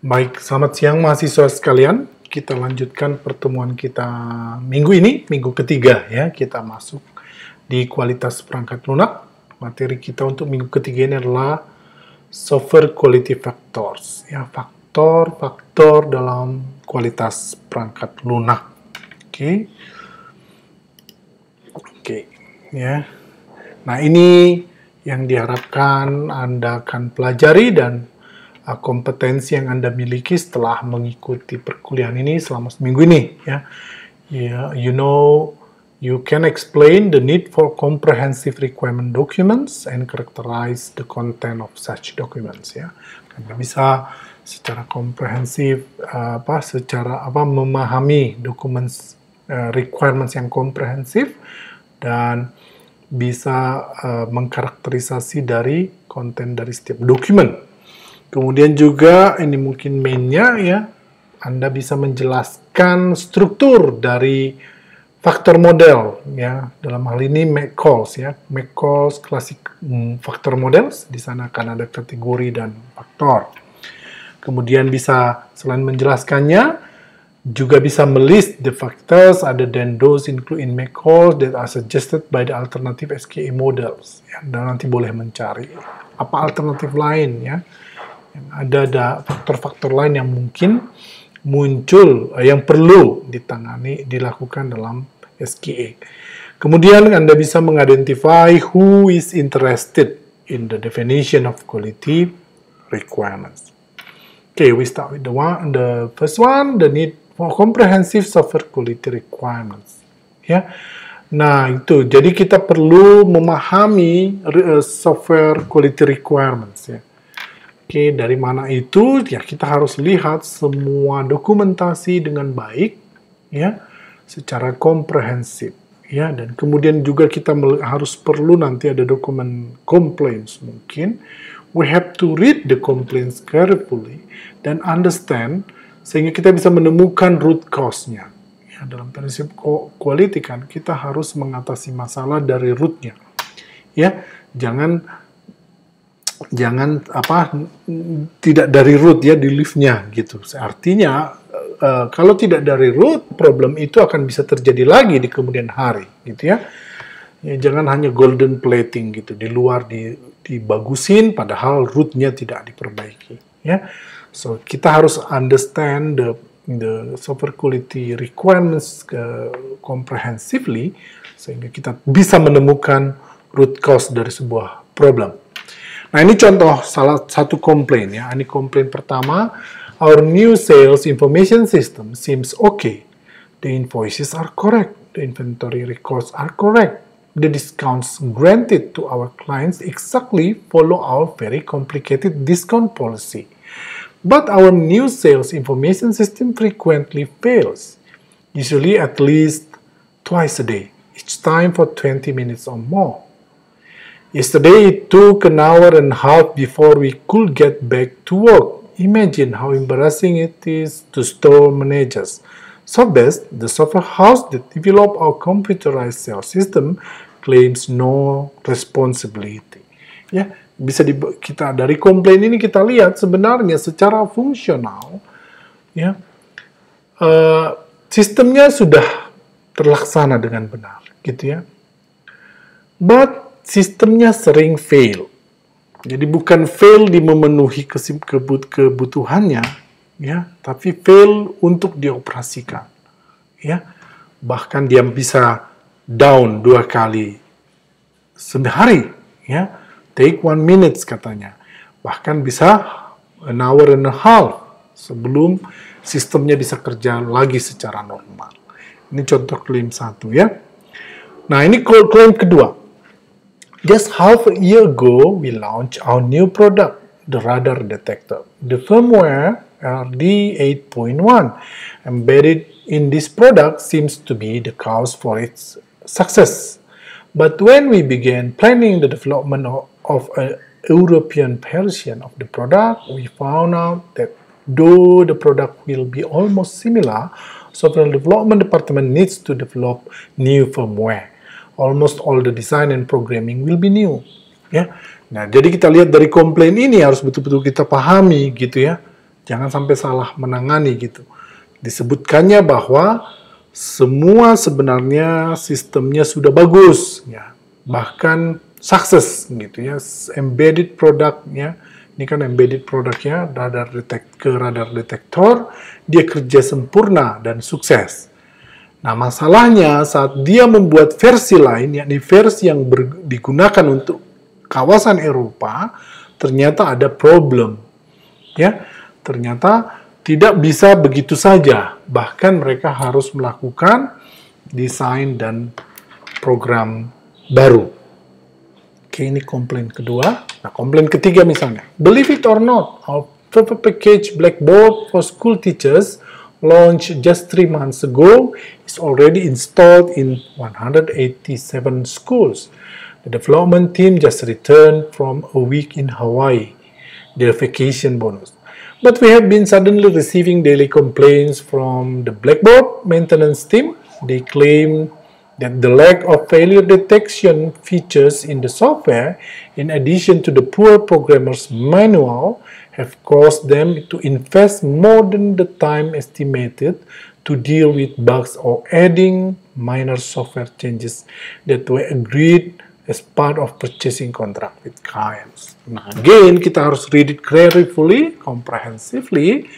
Baik, selamat siang mahasiswa sekalian. Kita lanjutkan pertemuan kita minggu ini, minggu ketiga ya. Kita masuk di kualitas perangkat lunak. Materi kita untuk minggu ketiga ini adalah software quality factors, ya, faktor-faktor dalam kualitas perangkat lunak. Oke, ya. Nah, ini yang diharapkan Anda akan pelajari dan kompetensi yang Anda miliki setelah mengikuti perkuliahan ini selama seminggu ini, ya. You know, you can explain the need for comprehensive requirement documents and characterize the content of such documents, ya. Anda bisa secara komprehensif memahami dokumen requirements yang komprehensif dan bisa mengkarakterisasi dari konten dari setiap dokumen. Kemudian juga ini mungkin mainnya, ya, Anda bisa menjelaskan struktur dari faktor model, ya, dalam hal ini McCalls, ya, McCalls klasik faktor models. Di sana akan ada kategori dan faktor. Kemudian bisa selain menjelaskannya, juga bisa melist the factors other than those included in McCalls that are suggested by the alternative SKA models. Ya, dan nanti boleh mencari apa alternatif lain, ya. Ada faktor-faktor lain yang mungkin muncul, yang perlu dilakukan dalam SKA. Kemudian Anda bisa mengidentify who is interested in the definition of quality requirements. Okay, we start with the first one, the need for comprehensive software quality requirements. Ya, nah itu. Jadi kita perlu memahami software quality requirements, ya. Oke, dari mana itu? Ya, kita harus lihat semua dokumentasi dengan baik, ya, secara komprehensif, ya, dan kemudian juga kita perlu nanti ada dokumen complaints mungkin. We have to read the complaints carefully dan understand sehingga kita bisa menemukan root cause-nya. Ya, dalam prinsip quality kan kita harus mengatasi masalah dari root-nya. Ya, jangan tidak dari root, ya, di leaf-nya gitu. Artinya kalau tidak dari root, problem itu akan bisa terjadi lagi di kemudian hari, gitu ya. Ya, jangan hanya golden plating gitu, di luar dibagusin padahal root-nya tidak diperbaiki, ya. So kita harus understand the software quality requirements comprehensively sehingga kita bisa menemukan root cause dari sebuah problem. Nah, ini contoh salah satu komplain, ya. Ini komplain pertama. Our new sales information system seems okay. The invoices are correct. The inventory records are correct. The discounts granted to our clients exactly follow our very complicated discount policy. But our new sales information system frequently fails, usually at least twice a day, each time for 20 minutes or more. Yesterday it took an hour and a half before we could get back to work. Imagine how embarrassing it is to store managers. Softbest, the software house that developed our computerized sales system, claims no responsibility. Ya, bisa kita dari komplain ini kita lihat sebenarnya secara fungsional, ya, sistemnya sudah terlaksana dengan benar, gitu ya. But sistemnya sering fail. Jadi bukan fail di memenuhi kebutuhannya, ya, tapi fail untuk dioperasikan, ya. Bahkan dia bisa down 2 kali sehari, ya. Take 1 minute katanya. Bahkan bisa an hour and a half sebelum sistemnya bisa kerja lagi secara normal. Ini contoh klaim 1, ya. Nah, ini klaim kedua. Just half a year ago, we launched our new product, the radar detector. The firmware RD 8.1 embedded in this product seems to be the cause for its success. But when we began planning the development of a European version of the product, we found out that though the product will be almost similar, software development department needs to develop new firmware. Almost all the design and programming will be new. Ya, nah jadi kita lihat dari komplain ini harus betul-betul kita pahami gitu ya. Jangan sampai salah menangani gitu. Disebutkannya bahwa semua sebenarnya sistemnya sudah bagus, ya, bahkan sukses gitu ya. Embedded produknya, ini kan embedded produknya radar detektor, dia kerja sempurna dan sukses. Nah, masalahnya saat dia membuat versi lain, yakni versi yang digunakan untuk kawasan Eropa, ternyata ada problem, ya. Ternyata tidak bisa begitu saja, bahkan mereka harus melakukan desain dan program baru. Oke, ini komplain kedua. Nah, komplain ketiga misalnya, believe it or not, our software package Blackboard for school teachers launched just 3 months ago is already installed in 187 schools. The development team just returned from a week in Hawaii, their vacation bonus. But we have been suddenly receiving daily complaints from the Blackboard maintenance team. They claim that the lack of failure detection features in the software, in addition to the poor programmer's manual, have caused them to invest more than the time estimated to deal with bugs or adding minor software changes that were agreed as part of purchasing contract with clients. Nah, again, kita harus read it carefully, comprehensively.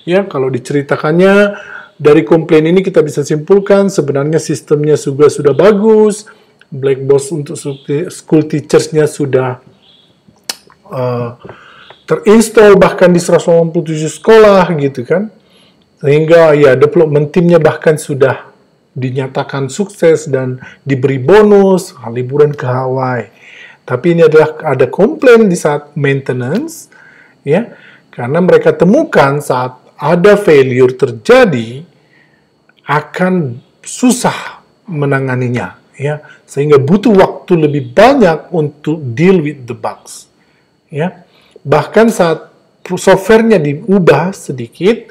Ya, kalau diceritakannya dari komplain ini kita bisa simpulkan sebenarnya sistemnya sudah bagus, Blackboard untuk school teachers-nya sudah terinstall bahkan di 187 sekolah gitu kan. Sehingga ya development team-nya bahkan sudah dinyatakan sukses dan diberi bonus liburan ke Hawaii. Tapi ini adalah ada komplain di saat maintenance, ya, karena mereka temukan saat ada failure terjadi akan susah menanganinya, ya, sehingga butuh waktu lebih banyak untuk deal with the bugs, ya. Bahkan saat softwarenya diubah sedikit,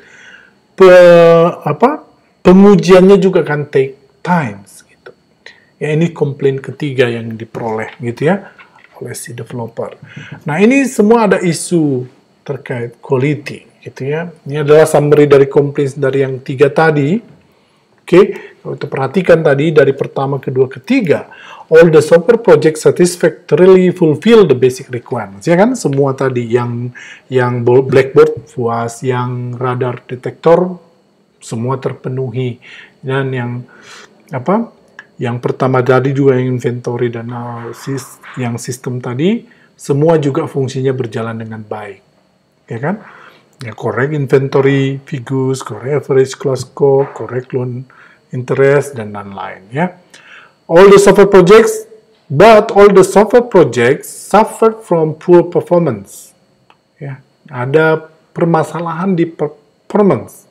pengujiannya juga akan take times gitu. Ya, ini komplain ketiga yang diperoleh gitu ya oleh si developer. Nah, ini semua ada isu terkait quality gitu ya. Ini adalah summary dari komplain dari yang 3 tadi. Oke, kalau kita perhatikan tadi dari pertama, kedua, ketiga, all the software project satisfactorily fulfill the basic requirements. Ya kan, semua tadi yang Blackboard puas, yang radar detektor semua terpenuhi, dan yang pertama tadi juga yang inventory dan analysis, yang sistem tadi semua juga fungsinya berjalan dengan baik, ya kan? Ya, correct inventory figures, correct average class score, correct loan interest, dan lain-lain, ya. All the software projects suffered from poor performance. Ya, ada permasalahan di performance,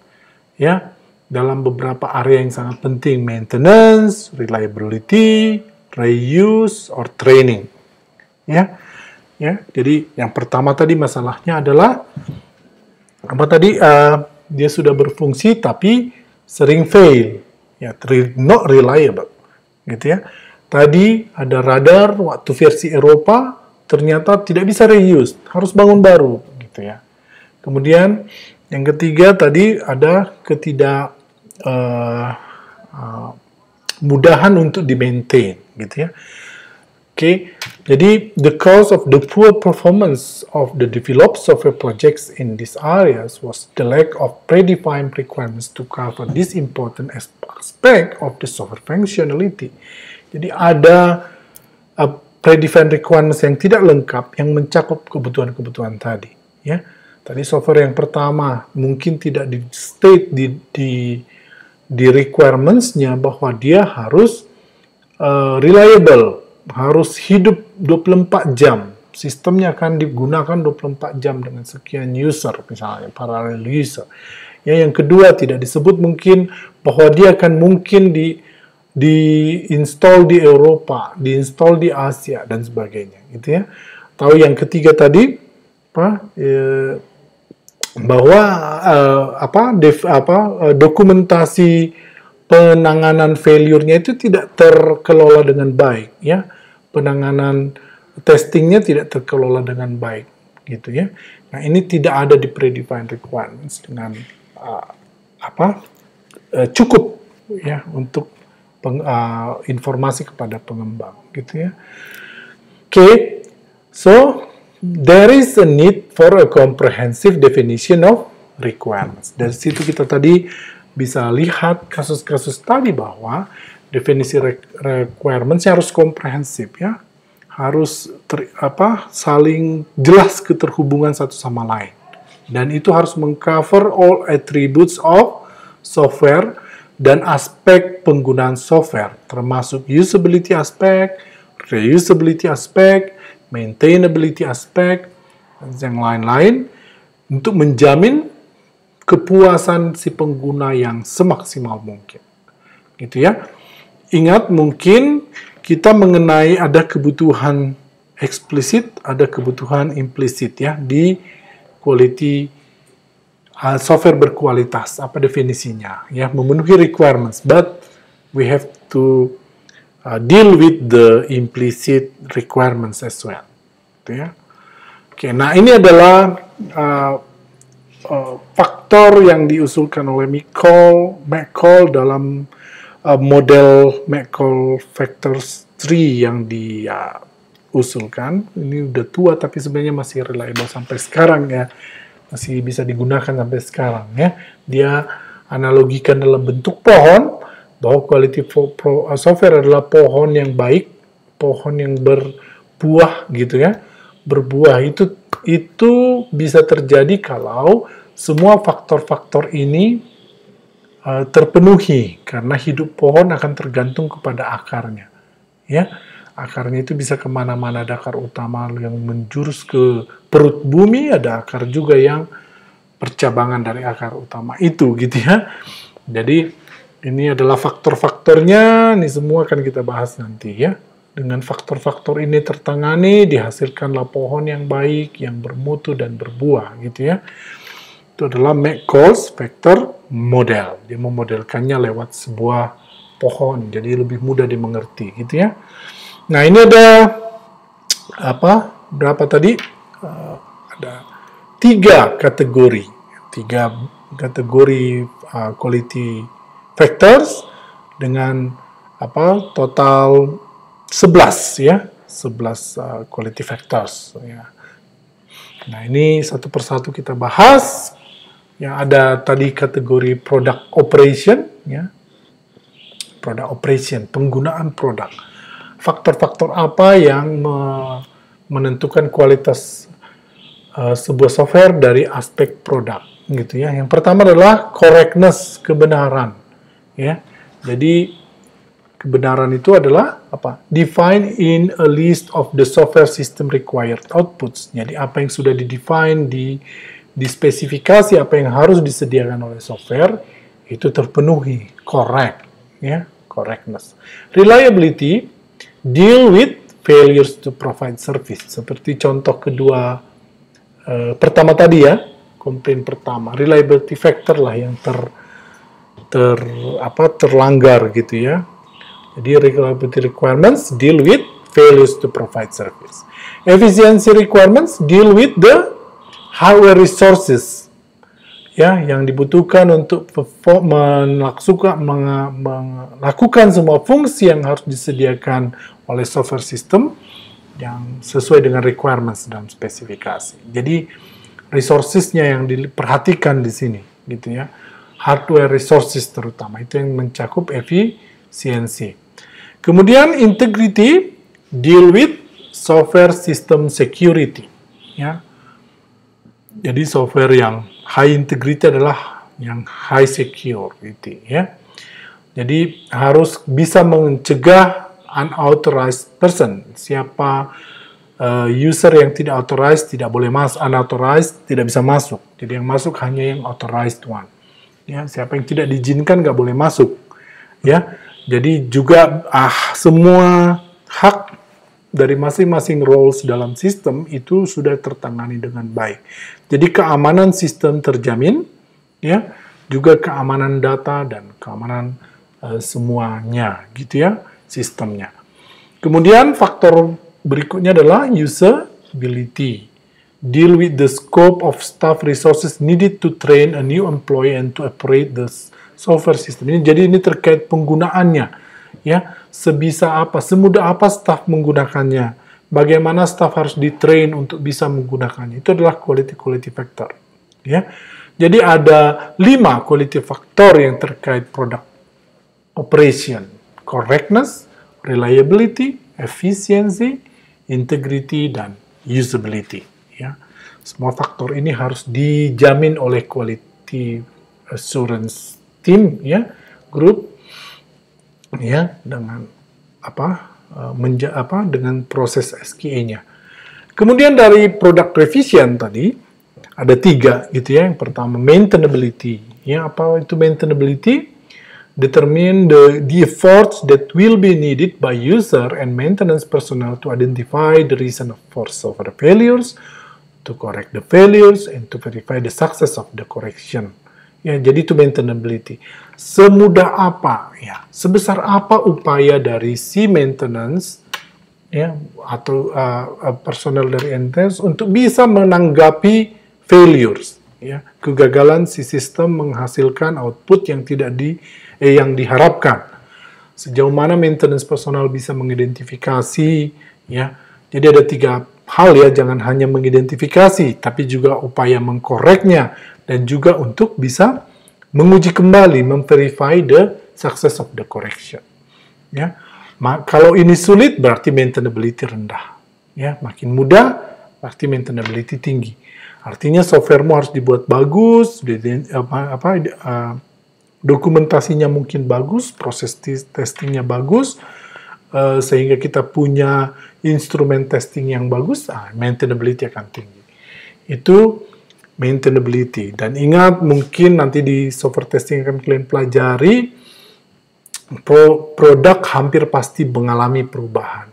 ya, dalam beberapa area yang sangat penting, maintenance, reliability, reuse, or training, ya. Jadi yang pertama tadi masalahnya adalah dia sudah berfungsi tapi sering fail, ya, not reliable, gitu ya. Tadi ada radar waktu versi Eropa ternyata tidak bisa reuse, harus bangun baru, gitu ya. Kemudian yang ketiga tadi ada mudahan untuk di-maintain, gitu ya. Oke, jadi the cause of the poor performance of the developed software projects in these areas was the lack of predefined requirements to cover this important aspect of the software functionality. Jadi ada predefined requirements yang tidak lengkap yang mencakup kebutuhan-kebutuhan tadi, ya. Tadi software yang pertama mungkin tidak di state di requirements-nya bahwa dia harus reliable, harus hidup 24 jam. Sistemnya akan digunakan 24 jam dengan sekian user, misalnya parallel user. Ya, yang kedua tidak disebut mungkin bahwa dia akan mungkin di-install di Eropa, di-install di Asia, dan sebagainya, gitu ya. Tahu yang ketiga tadi, bahwa dokumentasi penanganan failure-nya itu tidak terkelola dengan baik, ya. Penanganan testingnya tidak terkelola dengan baik, gitu ya. Nah, ini tidak ada di predefined requirements dengan cukup ya untuk informasi kepada pengembang, gitu ya. Oke, so there is a need for a comprehensive definition of requirements. Dari situ kita tadi bisa lihat kasus-kasus tadi bahwa definisi requirements harus komprehensif ya, harus saling jelas keterhubungan satu sama lain, dan itu harus mengcover all attributes of software dan aspek penggunaan software, termasuk usability aspek, reusability aspek, maintainability aspek, dan yang lain-lain, untuk menjamin kepuasan si pengguna yang semaksimal mungkin. Gitu ya. Ingat, mungkin kita mengenai ada kebutuhan eksplisit, ada kebutuhan implisit ya di quality software berkualitas. Apa definisinya? Ya, memenuhi requirements, but we have to deal with the implicit requirements as well. Gitu ya. Oke, nah ini adalah faktor yang diusulkan oleh McCall dalam model McCall Factors Tree yang diusulkan. Ini udah tua tapi sebenarnya masih reliable sampai sekarang ya. Masih bisa digunakan sampai sekarang ya. Dia analogikan dalam bentuk pohon, bahwa quality software adalah pohon yang baik, pohon yang berbuah gitu ya. Berbuah itu bisa terjadi kalau semua faktor-faktor ini terpenuhi, karena hidup pohon akan tergantung kepada akarnya. Ya, akarnya itu bisa kemana-mana, ada akar utama yang menjurus ke perut bumi, ada akar juga yang percabangan dari akar utama itu, gitu ya. Jadi ini adalah faktor-faktornya, ini semua akan kita bahas nanti ya. Dengan faktor-faktor ini tertangani, dihasilkanlah pohon yang baik, yang bermutu dan berbuah, gitu ya. Itu adalah McCall's Factor Model. Dia memodelkannya lewat sebuah pohon, jadi lebih mudah dimengerti, gitu ya. Nah, ini ada berapa tadi? Ada 3 kategori quality factors dengan total 11 ya, 11 quality factors ya. Nah, ini satu persatu kita bahas. Ya, ada tadi kategori product operation ya. Product operation, penggunaan produk. Faktor-faktor apa yang menentukan kualitas sebuah software dari aspek produk, gitu ya. Yang pertama adalah correctness, kebenaran, ya. Jadi kebenaran itu adalah apa? Define in a list of the software system required outputs. Jadi apa yang sudah didefine di spesifikasi apa yang harus disediakan oleh software itu terpenuhi, correct, ya, correctness. Reliability, deal with failures to provide service. Seperti contoh kedua pertama tadi ya, komplain pertama, reliability factor lah yang terlanggar gitu ya. Jadi reliability requirements deal with failures to provide service. Efficiency requirements deal with the hardware resources ya, yang dibutuhkan untuk melakukan semua fungsi yang harus disediakan oleh software system yang sesuai dengan requirements dan spesifikasi. Jadi resources-nya yang diperhatikan di sini gitu ya. Hardware resources terutama itu yang mencakup efisiensi. Kemudian integrity deal with software system security ya. Jadi software yang high integrity adalah yang high security ya. Jadi harus bisa mencegah unauthorized person. Siapa user yang tidak authorized tidak boleh masuk, unauthorized tidak bisa masuk. Jadi yang masuk hanya yang authorized one. Ya, siapa yang tidak diizinkan nggak boleh masuk. Ya. Jadi juga semua hak dari masing-masing roles dalam sistem itu sudah tertangani dengan baik. Jadi keamanan sistem terjamin, ya, juga keamanan data dan keamanan semuanya, gitu ya, sistemnya. Kemudian faktor berikutnya adalah usability. deal with the scope of staff resources needed to train a new employee and to operate the software system. Jadi ini terkait penggunaannya, ya, sebisa apa, semudah apa staff menggunakannya, bagaimana staff harus di-train untuk bisa menggunakannya. Itu adalah quality factor, ya. Jadi ada 5 quality factor yang terkait product operation: correctness, reliability, efficiency, integrity, dan usability. Ya, semua faktor ini harus dijamin oleh quality assurance team, ya, group, ya, dengan dengan proses SQA-nya. Kemudian dari product revision tadi ada 3 gitu ya. Yang pertama maintainability. Ya, apa itu maintainability? Determine the efforts that will be needed by user and maintenance personnel to identify the reason for software failures, to correct the failures, and to verify the success of the correction. Ya, jadi itu maintainability. Semudah apa, ya, sebesar apa upaya dari si maintenance, ya, atau personel dari maintenance untuk bisa menanggapi failures, ya, kegagalan si sistem menghasilkan output yang yang diharapkan. Sejauh mana maintenance personal bisa mengidentifikasi, ya. Jadi ada 3 hal, ya, jangan hanya mengidentifikasi, tapi juga upaya mengkoreknya dan juga untuk bisa menguji kembali, memverify the success of the correction. Ya. Kalau ini sulit berarti maintainability rendah. Ya, makin mudah berarti maintainability tinggi. Artinya softwaremu harus dibuat bagus, dokumentasinya mungkin bagus, proses testingnya bagus, sehingga kita punya instrumen testing yang bagus, maintainability akan tinggi. Itu maintainability. Dan ingat, mungkin nanti di software testing akan kalian pelajari, produk hampir pasti mengalami perubahan,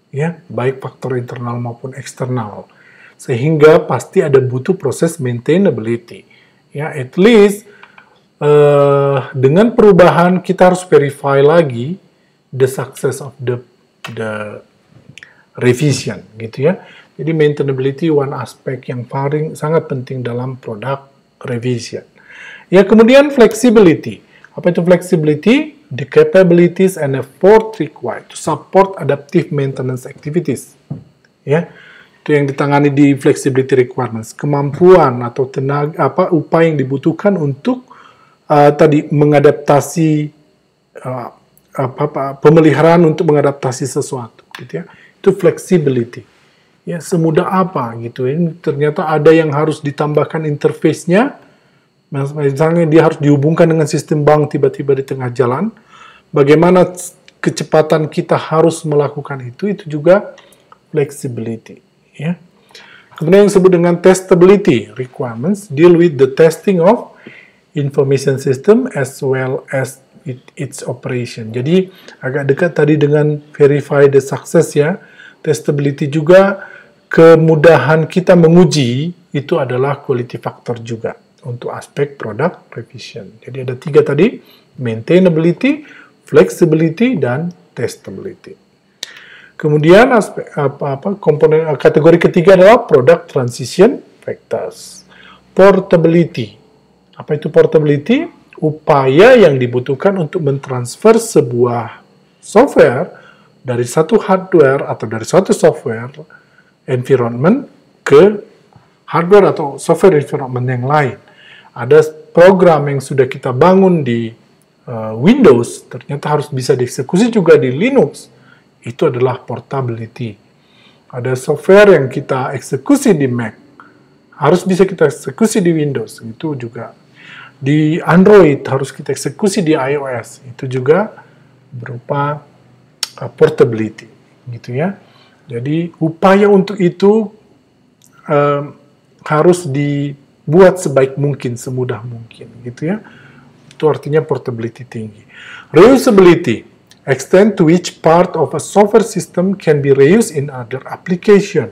ya, baik faktor internal maupun eksternal. Sehingga pasti ada butuh proses maintainability. Ya, at least dengan perubahan kita harus verify lagi the success of the revision, gitu ya. Jadi maintainability one aspek yang paling sangat penting dalam product revision. Ya, kemudian flexibility. Apa itu flexibility? The capabilities and effort required to support adaptive maintenance activities. Ya. Itu yang ditangani di flexibility requirements, kemampuan atau tenaga upaya yang dibutuhkan untuk mengadaptasi pemeliharaan untuk mengadaptasi sesuatu, gitu ya. Itu flexibility. Ya, semudah apa gitu. Ini ternyata ada yang harus ditambahkan interface-nya. Misalnya dia harus dihubungkan dengan sistem bank tiba-tiba di tengah jalan. Bagaimana kecepatan kita harus melakukan itu juga flexibility. Ya. Kemudian yang disebut dengan testability requirements deal with the testing of information system as well as its operation. Jadi agak dekat tadi dengan verify the success, ya. Testability juga kemudahan kita menguji itu adalah quality factor juga untuk aspek product revision. Jadi ada 3 tadi, maintainability, flexibility, dan testability. Kemudian komponen kategori ketiga adalah product transition factors. Portability. Apa itu portability? Upaya yang dibutuhkan untuk mentransfer sebuah software dari satu hardware atau dari suatu software environment ke hardware atau software environment yang lain. Ada program yang sudah kita bangun di Windows, ternyata harus bisa dieksekusi juga di Linux. Itu adalah portability. Ada software yang kita eksekusi di Mac, harus bisa kita eksekusi di Windows. Itu juga di Android harus kita eksekusi di iOS. Itu juga berupa portability, gitu ya. Jadi upaya untuk itu harus dibuat sebaik mungkin, semudah mungkin, gitu ya. Itu artinya portability tinggi. Reusability. Extent to which part of a software system can be reused in other application.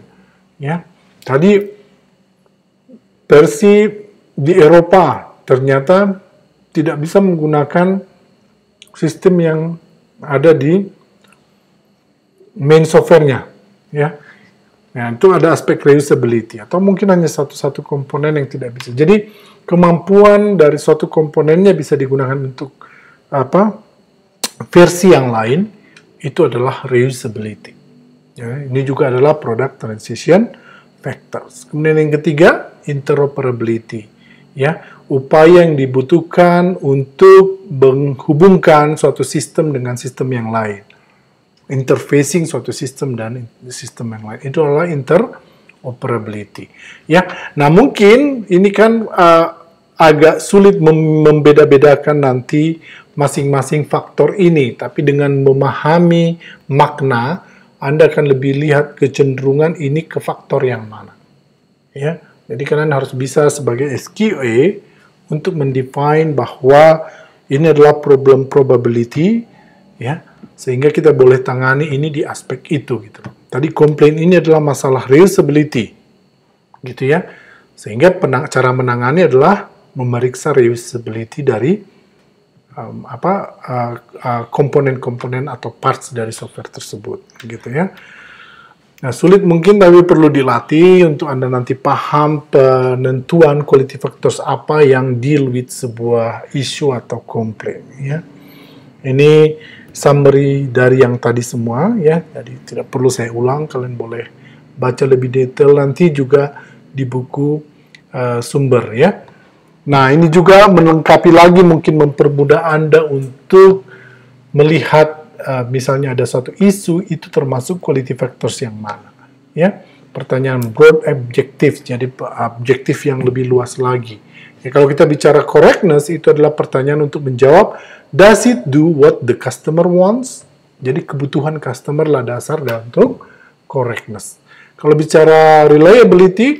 Ya, tadi versi di Eropa ternyata tidak bisa menggunakan sistem yang ada di main software-nya. Ya, Nah, itu ada aspek reusability, atau mungkin hanya satu komponen yang tidak bisa. Jadi, kemampuan dari suatu komponennya bisa digunakan untuk versi yang lain, itu adalah reusability. Ya, ini juga adalah product transition factors. Kemudian yang ketiga, interoperability. Ya, upaya yang dibutuhkan untuk menghubungkan suatu sistem dengan sistem yang lain. Interfacing suatu sistem dan sistem yang lain. Itu adalah interoperability. Ya, nah mungkin ini kan agak sulit membeda-bedakan nanti masing-masing faktor ini, tapi dengan memahami makna, Anda akan lebih lihat kecenderungan ini ke faktor yang mana. Ya, jadi kalian harus bisa sebagai SQA untuk mendefine bahwa ini adalah problem probability, ya, sehingga kita boleh tangani ini di aspek itu gitu. Tadi komplain ini adalah masalah reusability, gitu ya. Sehingga cara menangani adalah memeriksa reusability dari komponen-komponen atau parts dari software tersebut, gitu ya. Nah, sulit mungkin tapi perlu dilatih untuk Anda nanti paham penentuan quality factors apa yang deal with sebuah issue atau komplain, ya. Ini summary dari yang tadi semua, ya. Jadi tidak perlu saya ulang, kalian boleh baca lebih detail nanti juga di buku sumber, ya. Nah, ini juga melengkapi lagi, mungkin mempermudah Anda untuk melihat misalnya ada satu isu, itu termasuk quality factors yang mana. Ya, pertanyaan broad objective, jadi objektif yang lebih luas lagi. Ya, kalau kita bicara correctness, itu adalah pertanyaan untuk menjawab, does it do what the customer wants? Jadi kebutuhan customer lah dasar untuk correctness. Kalau bicara reliability,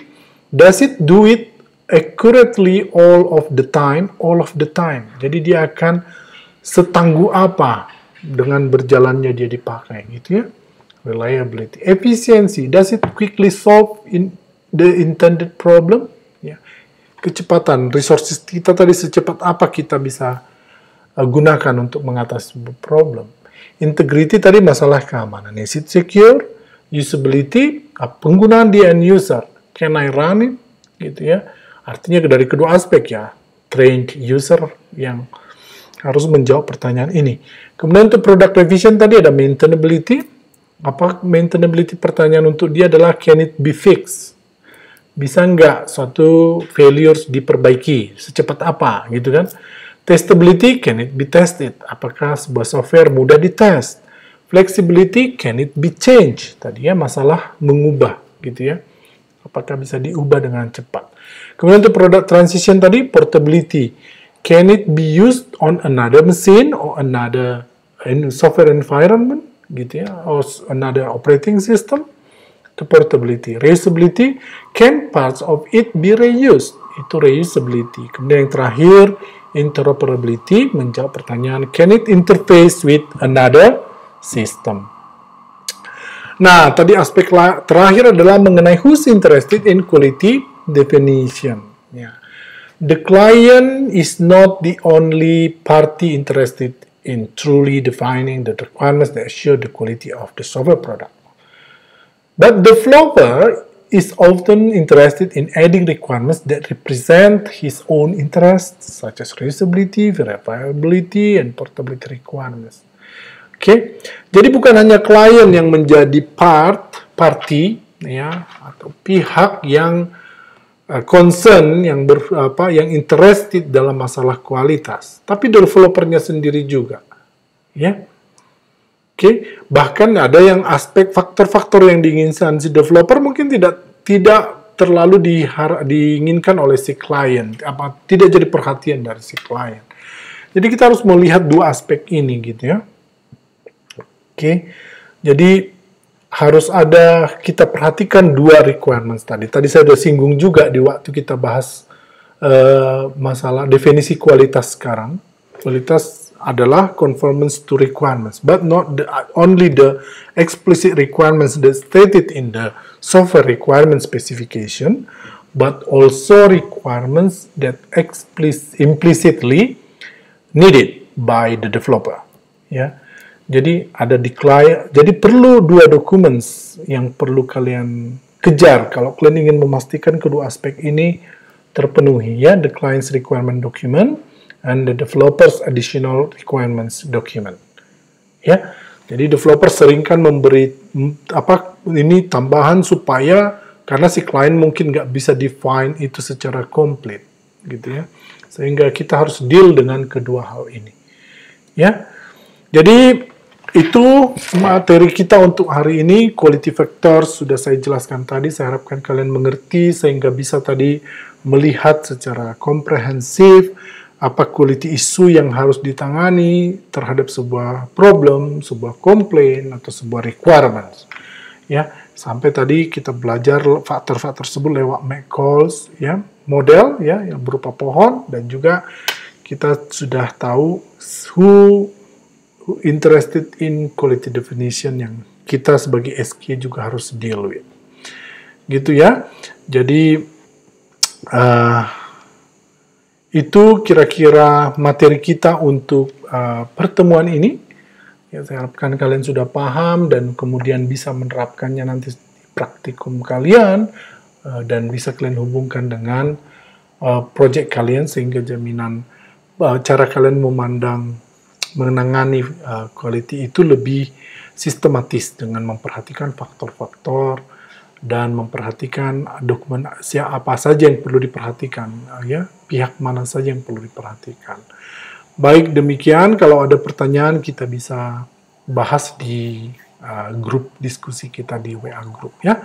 does it do it accurately all of the time? All of the time. Jadi dia akan setangguh apa dengan berjalannya dia dipakai, gitu ya. Reliability. Efficiency, does it quickly solve the intended problem? Ya. Kecepatan, resources kita tadi secepat apa kita bisa gunakan untuk mengatasi problem. Integrity tadi masalah keamanan. Is it secure? Usability, penggunaan di end user. Can I run it? Gitu ya. Artinya dari kedua aspek ya. Trained user yang harus menjawab pertanyaan ini. Kemudian untuk product revision tadi ada maintainability. Apa maintainability pertanyaan untuk dia adalah can it be fixed? Bisa nggak suatu failures diperbaiki? Secepat apa? Gitu kan. Testability, can it be tested? Apakah sebuah software mudah dites? Flexibility, can it be changed? Tadi ya masalah mengubah gitu ya. Apakah bisa diubah dengan cepat? Kemudian untuk product transition tadi, portability. Can it be used on another machine or another software environment? Gitu ya, or another operating system? Itu portability. Reusability, can parts of it be reused? Itu reusability. Kemudian yang terakhir, interoperability, menjawab pertanyaan, can it interface with another system? Nah, tadi aspek terakhir adalah mengenai who's interested in quality definition. Yeah. The client is not the only party interested in truly defining the requirements that assure the quality of the software product. But the developer is often interested in adding requirements that represent his own interests, such as reusability, verifiability, and portability requirements. Oke, jadi bukan hanya klien yang menjadi party, ya, atau pihak yang concern, yang interested dalam masalah kualitas, tapi developernya sendiri juga, ya. Oke, bahkan ada yang aspek faktor-faktor yang diinginkan si developer mungkin tidak terlalu diinginkan oleh si klien, tidak jadi perhatian dari si klien. Jadi kita harus melihat dua aspek ini, gitu ya. Oke, jadi harus kita perhatikan dua requirements tadi. Tadi saya sudah singgung juga di waktu kita bahas masalah definisi kualitas sekarang. Kualitas adalah conformance to requirements, but not only the explicit requirements that stated in the software requirement specification, but also requirements that implicitly needed by the developer. Ya. Jadi ada jadi perlu dua documents yang perlu kalian kejar kalau kalian ingin memastikan kedua aspek ini terpenuhi, ya, the client's requirement document and the developer's additional requirements document. Ya, jadi developer sering kan memberi ini tambahan supaya karena si klien mungkin nggak bisa define itu secara komplit, gitu ya. Sehingga kita harus deal dengan kedua hal ini. Ya, jadi itu materi kita untuk hari ini. Quality factors sudah saya jelaskan tadi. Saya harapkan kalian mengerti sehingga bisa tadi melihat secara komprehensif apa quality issue yang harus ditangani terhadap sebuah problem, sebuah komplain atau sebuah requirements. Ya, sampai tadi kita belajar faktor-faktor tersebut lewat McCall's, ya, model, ya, yang berupa pohon, dan juga kita sudah tahu who interested in quality definition yang kita sebagai SQ juga harus deal with. Gitu ya. Jadi itu kira-kira materi kita untuk pertemuan ini. Ya, saya harapkan kalian sudah paham dan kemudian bisa menerapkannya nanti di praktikum kalian dan bisa kalian hubungkan dengan project kalian sehingga jaminan cara kalian menangani quality itu lebih sistematis dengan memperhatikan faktor-faktor dan memperhatikan dokumen apa saja yang perlu diperhatikan, ya, pihak mana saja yang perlu diperhatikan. Baik, demikian. Kalau ada pertanyaan kita bisa bahas di grup diskusi kita di WA Group, ya.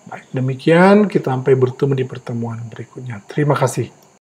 Baik, demikian. Kita sampai bertemu di pertemuan berikutnya. Terima kasih.